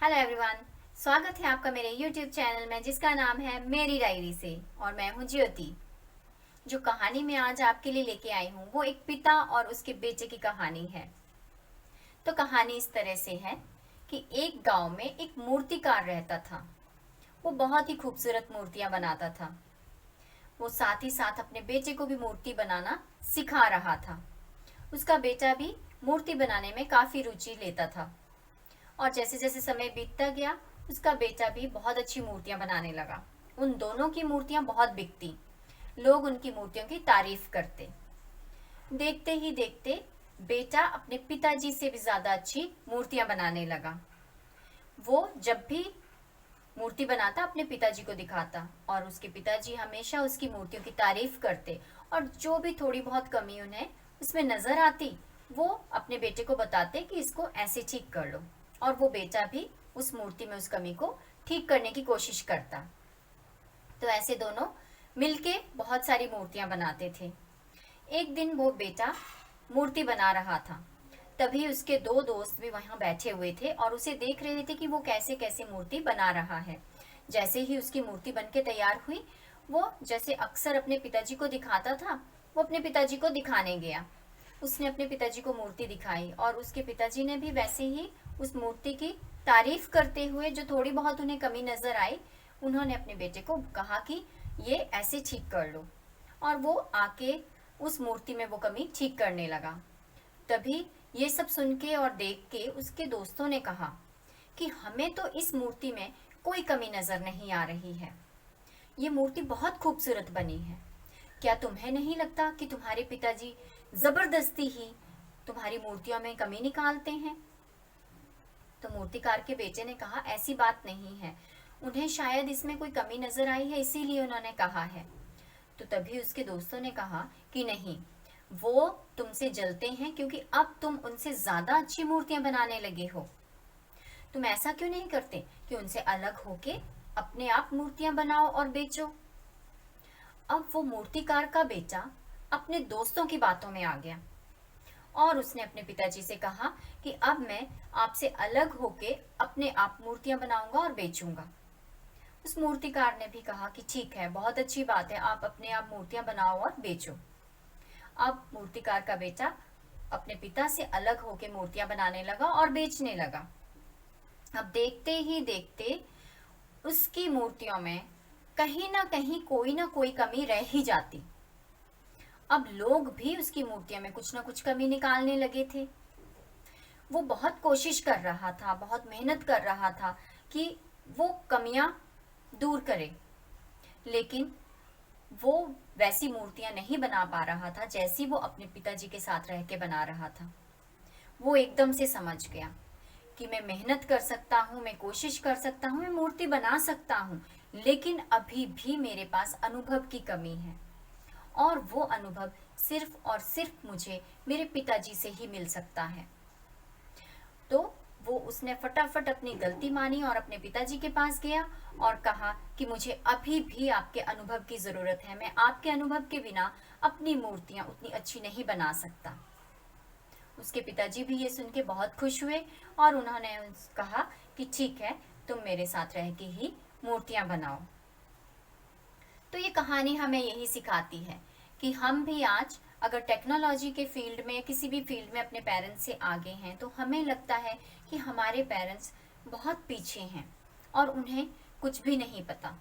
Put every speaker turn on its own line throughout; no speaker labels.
Hello everyone, स्वागत है आपका मेरे यूट्यूब चैनल में जिसका नाम है मेरी डायरी से। और मैं हूं ज्योति। जो कहानी मैं आज आपके लिए लेके आई हूं वो एक पिता और उसके बेटे की कहानी है। तो कहानी इस तरह से है कि एक गांव में एक मूर्तिकार रहता था। वो बहुत ही खूबसूरत मूर्तियां बनाता था। वो साथ ही साथ अपने बेटे को भी मूर्ति बनाना सिखा रहा था। उसका बेटा भी मूर्ति बनाने में काफी रुचि लेता था। और जैसे जैसे समय बीतता गया उसका बेटा भी बहुत अच्छी मूर्तियां बनाने लगा। उन दोनों की मूर्तियां बहुत बिकती। लोग उनकी मूर्तियों की तारीफ करते। देखते ही देखते बेटा अपने पिताजी से भी ज्यादा अच्छी मूर्तियां बनाने लगा। वो जब भी मूर्ति बनाता अपने पिताजी को दिखाता और उसके पिताजी हमेशा उसकी मूर्तियों की तारीफ करते। और जो भी थोड़ी बहुत कमी उन्हें उसमें नजर आती वो अपने बेटे को बताते कि इसको ऐसे ठीक कर लो। और वो बेटा भी उस मूर्ति में उस कमी को ठीक करने की कोशिश करता। तो ऐसे दोनों मिलके बहुत सारी मूर्तियां बनाते थे। एक दिन वो बेटा मूर्ति बना रहा था, तभी उसके दो दोस्त भी वहां बैठे हुए थे और उसे देख रहे थे कि वो कैसे कैसे मूर्ति बना रहा है। जैसे ही उसकी मूर्ति बनके तैयार हुई, वो जैसे अक्सर अपने पिताजी को दिखाता था, वो अपने पिताजी को दिखाने गया। उसने अपने पिताजी को मूर्ति दिखाई और उसके पिताजी ने भी वैसे ही उस मूर्ति की तारीफ करते हुए जो थोड़ी बहुत उन्हें कमी नजर आई, उन्होंने अपने बेटे को कहा कि ये ऐसे ठीक कर लो। और वो आके उस मूर्ति में वो कमी ठीक करने लगा। तभी ये सब सुन के और देख के उसके दोस्तों ने कहा कि हमें तो इस मूर्ति में कोई कमी नजर नहीं आ रही है। ये मूर्ति बहुत खूबसूरत बनी है। क्या तुम्हें नहीं लगता कि तुम्हारे पिताजी जबरदस्ती ही तुम्हारी मूर्तियों में कमी निकालते हैं? तो मूर्तिकार के बेटे ने कहा, ऐसी बात नहीं है, उन्हें शायद इसमें कोई कमी नजर आई है इसीलिए उन्होंने कहा है। तो तभी उसके दोस्तों ने कहा कि नहीं, वो तुमसे जलते हैं क्योंकि अब तुम उनसे ज्यादा अच्छी मूर्तियां बनाने लगे हो। तुम ऐसा क्यों नहीं करते कि उनसे अलग होके अपने आप मूर्तियां बनाओ और बेचो। अब वो मूर्तिकार का बेटा अपने दोस्तों की बातों में आ गया और उसने अपने पिताजी से कहा कि अब मैं आपसे अलग होके अपने आप मूर्तियां बनाऊंगा और बेचूंगा। उस मूर्तिकार ने भी कहा कि ठीक है, बहुत अच्छी बात है, आप अपने आप मूर्तियां बनाओ और बेचो। अब मूर्तिकार का बेटा अपने पिता से अलग होके मूर्तियां बनाने लगा और बेचने लगा। अब देखते ही देखते उसकी मूर्तियों में कहीं ना कोई कमी रह ही जाती। अब लोग भी उसकी मूर्तियों में कुछ ना कुछ कमी निकालने लगे थे। वो बहुत कोशिश कर रहा था, बहुत मेहनत कर रहा था कि वो कमियां दूर करे, लेकिन वो वैसी मूर्तियां नहीं बना पा रहा था जैसी वो अपने पिताजी के साथ रह के बना रहा था। वो एकदम से समझ गया कि मैं मेहनत कर सकता हूँ, मैं कोशिश कर सकता हूँ, मैं मूर्ति बना सकता हूँ, लेकिन अभी भी मेरे पास अनुभव की कमी है। और वो अनुभव सिर्फ और सिर्फ मुझे मेरे पिताजी से ही मिल सकता है। तो वो उसने फटाफट अपनी गलती मानी और अपने पिताजी के पास गया और कहा कि मुझे अभी भी आपके अनुभव की जरूरत है, मैं आपके अनुभव के बिना अपनी मूर्तियां उतनी अच्छी नहीं बना सकता। उसके पिताजी भी ये सुन के बहुत खुश हुए और उन्होंने कहा कि ठीक है, तुम मेरे साथ रह के ही मूर्तियां बनाओ। तो ये कहानी हमें यही सिखाती है कि हम भी आज अगर टेक्नोलॉजी के फील्ड में, किसी भी फील्ड में अपने पेरेंट्स से आगे हैं, तो हमें लगता है कि हमारे पेरेंट्स बहुत पीछे हैं और उन्हें कुछ भी नहीं पता,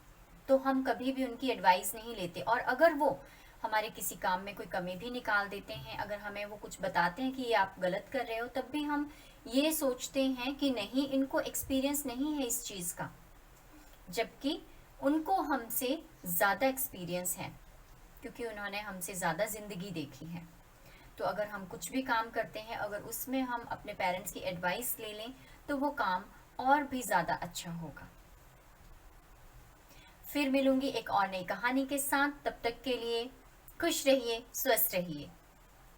तो हम कभी भी उनकी एडवाइस नहीं लेते। और अगर वो हमारे किसी काम में कोई कमी भी निकाल देते हैं, अगर हमें वो कुछ बताते हैं कि ये आप गलत कर रहे हो, तब भी हम ये सोचते हैं कि नहीं, इनको एक्सपीरियंस नहीं है इस चीज़ का, जबकि उनको हमसे ज़्यादा एक्सपीरियंस है क्योंकि उन्होंने हमसे ज़्यादा ज़िंदगी देखी है। तो अगर हम कुछ भी काम करते हैं, अगर उसमें हम अपने पेरेंट्स की एडवाइस ले लें, तो वो काम और भी ज़्यादा अच्छा होगा। फिर मिलूंगी एक और नई कहानी के साथ। तब तक के लिए खुश रहिए, स्वस्थ रहिए।